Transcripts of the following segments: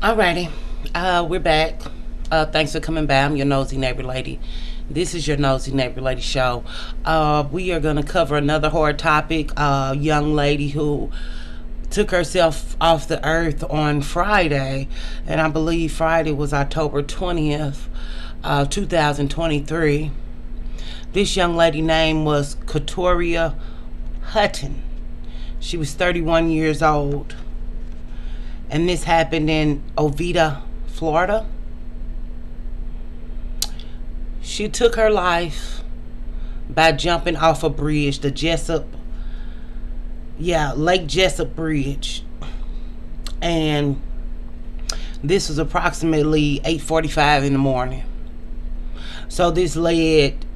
Alrighty, we're back. Thanks for coming by. I'm your nosy neighbor lady. This is your nosy neighbor lady show. We are going to cover another hard topic. A young lady who took herself off the earth on Friday, and I believe Friday was October 20th, 2023. This young lady name was Catorreia Hutton. She was 31 years old. And this happened in Oviedo, Florida. She took her life by jumping off a bridge, the Lake Jessup Bridge. And this was approximately 8:45 in the morning. So this led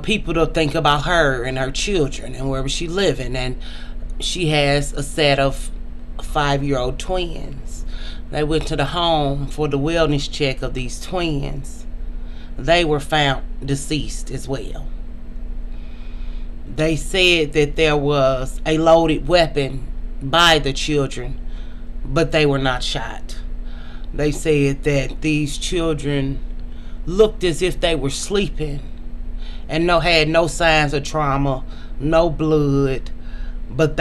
people to think about her and her children and where was she living. And she has a set of 5-year-old twins. They went to the home for the wellness check of these twins. They were found deceased as well. They said that there was a loaded weapon by the children, but they were not shot. They said that these children looked as if they were sleeping and had no signs of trauma, no blood, but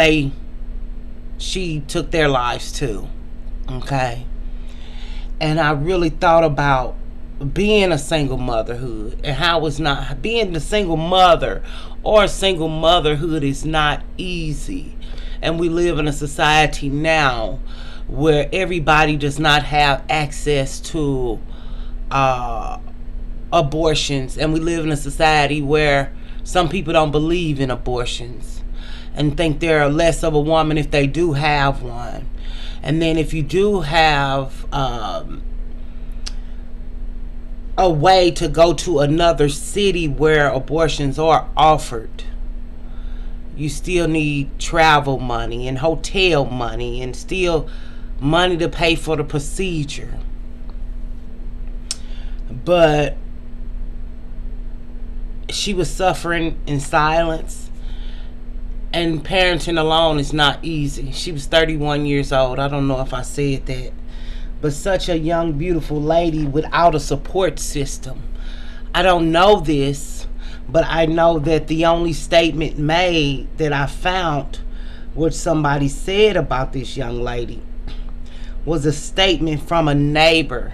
she took their lives too. Okay. And I really thought about being a single motherhood and how it's not being a single mother or single motherhood is not easy. And we live in a society now where everybody does not have access to abortions, and we live in a society where some people don't believe in abortions and think they're less of a woman if they do have one. And then if you do have a way to go to another city where abortions are offered, you still need travel money and hotel money and still money to pay for the procedure. But she was suffering in silence. And parenting alone is not easy. She was 31 years old. I don't know if I said that. But such a young, beautiful lady without a support system. I don't know this, but I know that the only statement made that I found what somebody said about this young lady was a statement from a neighbor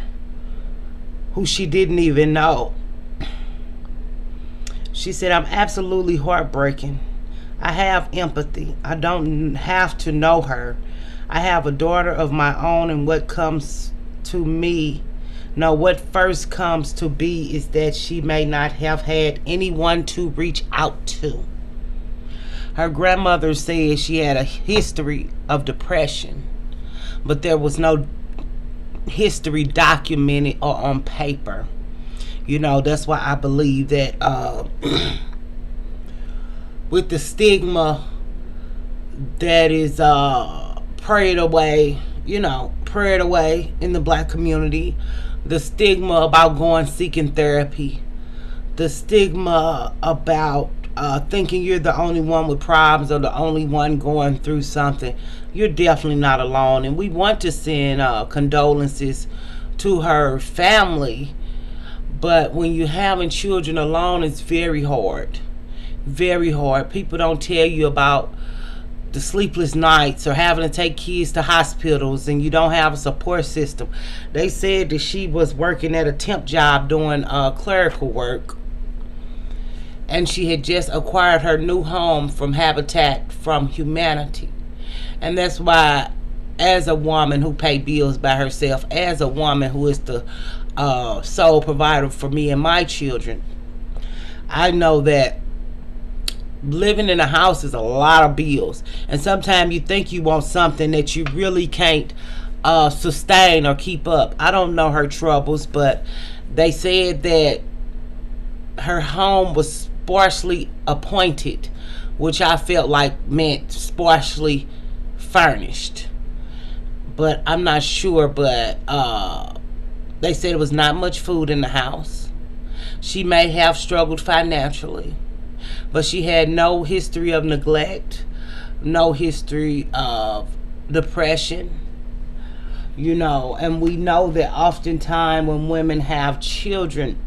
who she didn't even know. She said, "I'm absolutely heartbroken. I have empathy. I don't have to know her. I have a daughter of my own, and what first comes to be is that she may not have had anyone to reach out to. Her grandmother said she had a history of depression, but there was no history documented or on paper. That's why I believe that with the stigma that is prayed away in the black community, the stigma about going seeking therapy, the stigma about thinking you're the only one with problems or the only one going through something. You're definitely not alone. And we want to send condolences to her family, but when you're having children alone, it's very hard. Very hard. People don't tell you about the sleepless nights or having to take kids to hospitals and you don't have a support system. They said that she was working at a temp job doing clerical work, and she had just acquired her new home from Habitat from Humanity. And that's why, as a woman who pays bills by herself, as a woman who is the sole provider for me and my children, I know that living in a house is a lot of bills, and sometimes you think you want something that you really can't sustain or keep up. I don't know her troubles, but they said that her home was sparsely appointed, which I felt like meant sparsely furnished, but I'm not sure. But they said it was not much food in the house. She may have struggled financially, but she had no history of neglect, no history of depression, And we know that oftentimes when women have children,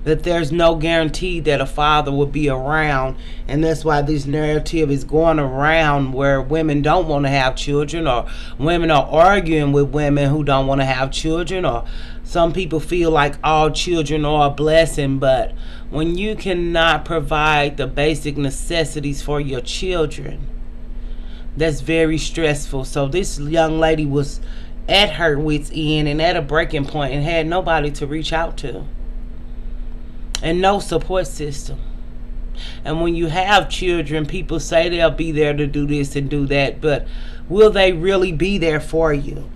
that there's no guarantee that a father will be around, and that's why this narrative is going around where women don't want to have children, or women are arguing with women who don't want to have children, or some people feel like all children are a blessing. But when you cannot provide the basic necessities for your children, that's very stressful. So this young lady was at her wit's end and at a breaking point and had nobody to reach out to, and no support system. And when you have children, people say they'll be there to do this and do that, but will they really be there for you?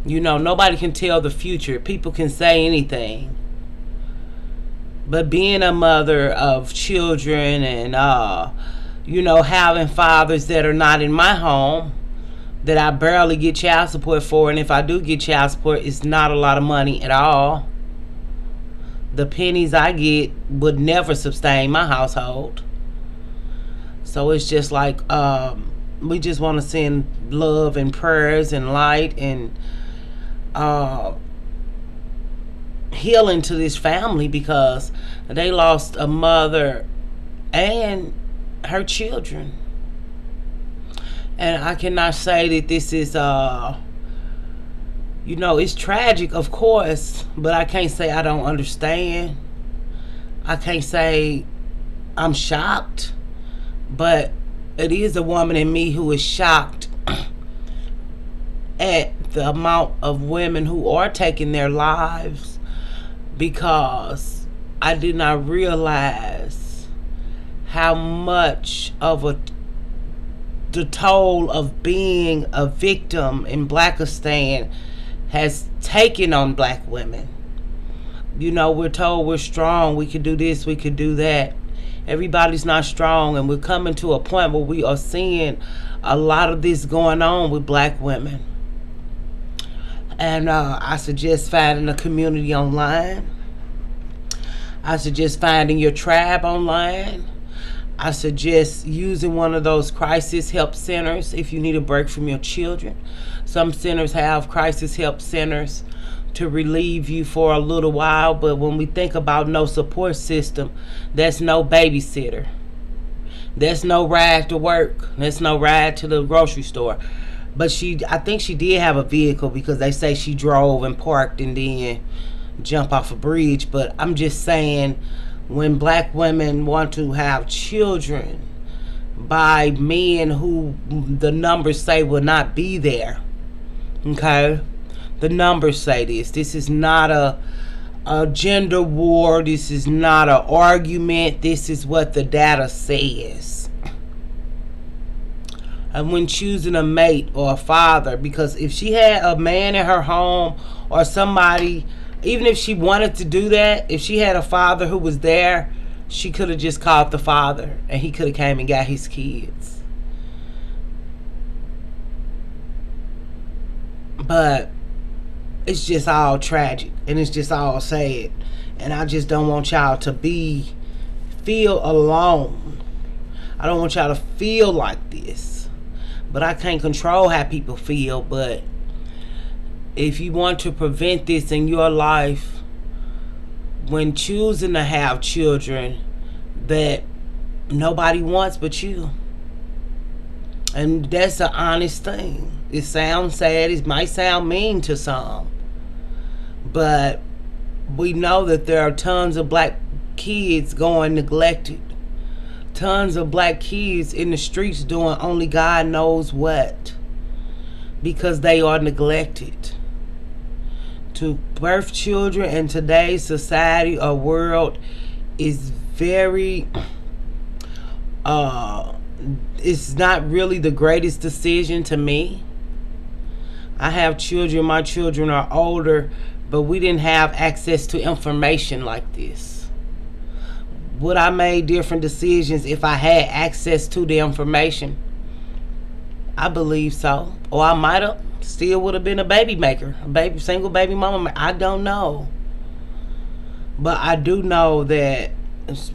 Nobody can tell the future. People can say anything. But being a mother of children and, having fathers that are not in my home, that I barely get child support for, and if I do get child support, it's not a lot of money at all. The pennies I get would never sustain my household. So it's just like, we just want to send love and prayers and light and healing to this family, because they lost a mother and her children. And I cannot say that this is it's tragic, of course, but I can't say I don't understand. I can't say I'm shocked, but it is a woman in me who is shocked at the amount of women who are taking their lives, because I did not realize how much of the toll of being a victim in Blackistan has taken on black women. We're told we're strong, we can do this, we can do that. Everybody's not strong, and we're coming to a point where we are seeing a lot of this going on with black women. And I suggest finding a community online. I suggest finding your tribe online. I suggest using one of those crisis help centers if you need a break from your children. Some centers have crisis help centers to relieve you for a little while, but when we think about no support system, that's no babysitter. That's no ride to work. That's no ride to the grocery store. But I think she did have a vehicle, because they say she drove and parked and then jumped off a bridge. But I'm just saying, when black women want to have children by men who the numbers say will not be there, okay? The numbers say this. This is not a gender war. This is not an argument. This is what the data says. And when choosing a mate or a father, because if she had a man in her home or somebody, even if she wanted to do that, if she had a father who was there, she could have just called the father and he could have came and got his kids. But it's just all tragic and it's just all sad. And I just don't want y'all to feel alone. I don't want y'all to feel like this. But I can't control how people feel. But if you want to prevent this in your life, when choosing to have children that nobody wants but you, and that's an honest thing. It sounds sad, it might sound mean to some, but we know that there are tons of black kids going neglected, tons of black kids in the streets doing only God knows what, because they are neglected. To birth children in today's society or world is very it's not really the greatest decision to me. I have children, my children are older, but we didn't have access to information like this. Would I make different decisions if I had access to the information? I believe so. Or I might have still would have been a baby maker, single baby mama. I don't know. But I do know that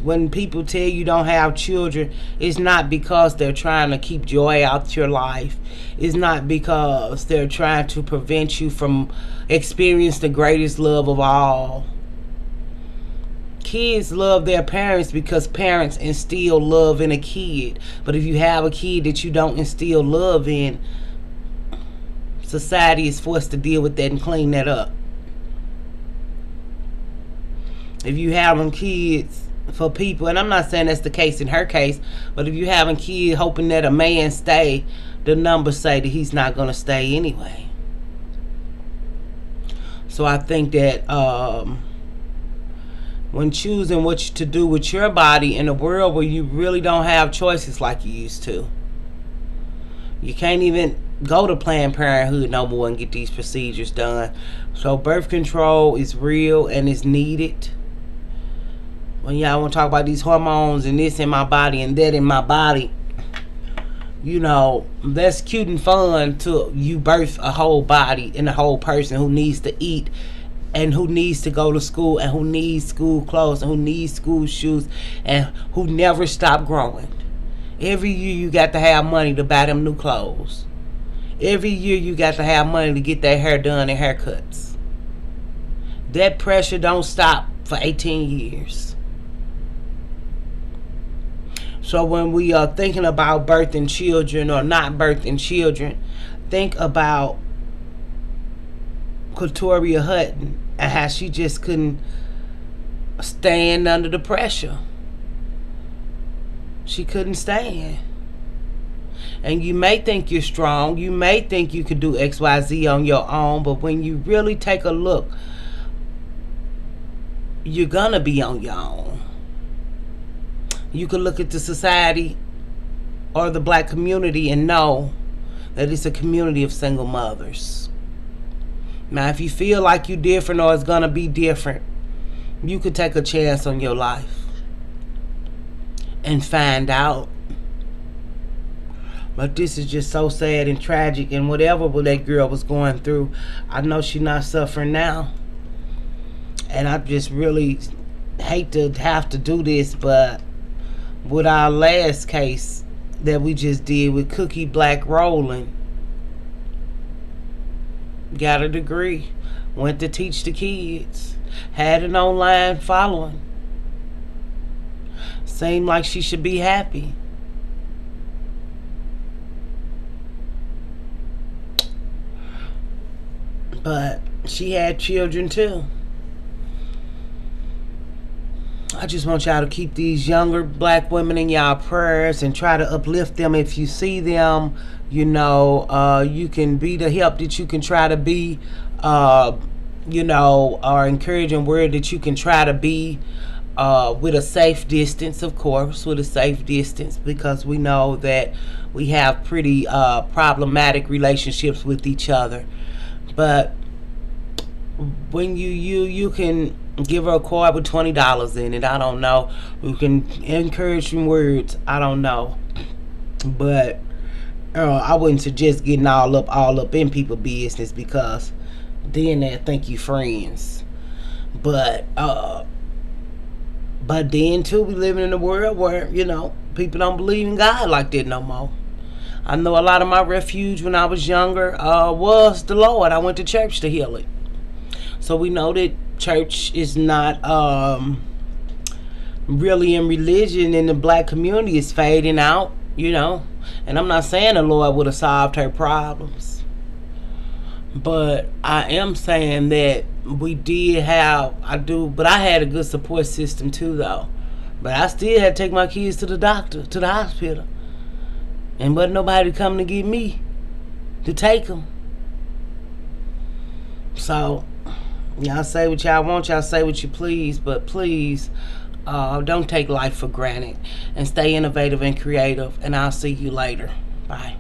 When people tell you don't have children, it's not because they're trying to keep joy out your life. It's not because they're trying to prevent you from experiencing the greatest love of all. Kids love their parents because parents instill love in a kid. But if you have a kid that you don't instill love in, society is forced to deal with that and clean that up. If you having kids for people, and I'm not saying that's the case in her case, but if you having kids hoping that a man stay, the numbers say that he's not going to stay anyway. So I think that when choosing what to do with your body in a world where you really don't have choices like you used to, you can't even go to Planned Parenthood no more and get these procedures done. So birth control is real and is needed. When y'all want to talk about these hormones and this in my body and that in my body, you know, that's cute and fun till you birth a whole body and a whole person who needs to eat and who needs to go to school and who needs school clothes and who needs school shoes and who never stop growing. Every year you got to have money to buy them new clothes. Every year you got to have money to get their hair done and haircuts. That pressure don't stop for 18 years. So when we are thinking about birthing children or not birthing children, think about Catorreia Hutton and how she just couldn't stand under the pressure. She couldn't stand. And you may think you're strong. You may think you could do XYZ on your own. But when you really take a look, you're going to be on your own. You can look at the society or the black community and know that it's a community of single mothers. Now, if you feel like you're different or it's going to be different, you could take a chance on your life and find out. But this is just so sad and tragic, and whatever that girl was going through, I know she's not suffering now. And I just really hate to have to do this, but with our last case that we just did with Cookie Black Rolling, got a degree, went to teach the kids, had an online following. Seemed like she should be happy. But she had children too. I just want y'all to keep these younger black women in y'all prayers and try to uplift them if you see them. You know, you can be the help that you can try to be, you know, or encouraging word that you can try to be, with a safe distance, of course, with a safe distance, because we know that we have pretty problematic relationships with each other. But when you can give her a card with $20 in it, I don't know. You can encourage some words, I don't know. But I wouldn't suggest getting all up in people's business, because then they think you friends. But then too, we living in a world where, you know, people don't believe in God like that no more. I know a lot of my refuge when I was younger was the Lord. I went to church to heal it. So we know that church is not really in religion, and the black community is fading out, you know. And I'm not saying the Lord would have solved her problems, but I am saying that we did have, but I had a good support system too, though. But I still had to take my kids to the doctor, to the hospital, and wasn't nobody coming to get me to take them. So y'all say what y'all want, y'all say what you please, but please don't take life for granted, and stay innovative and creative. And I'll see you later. Bye.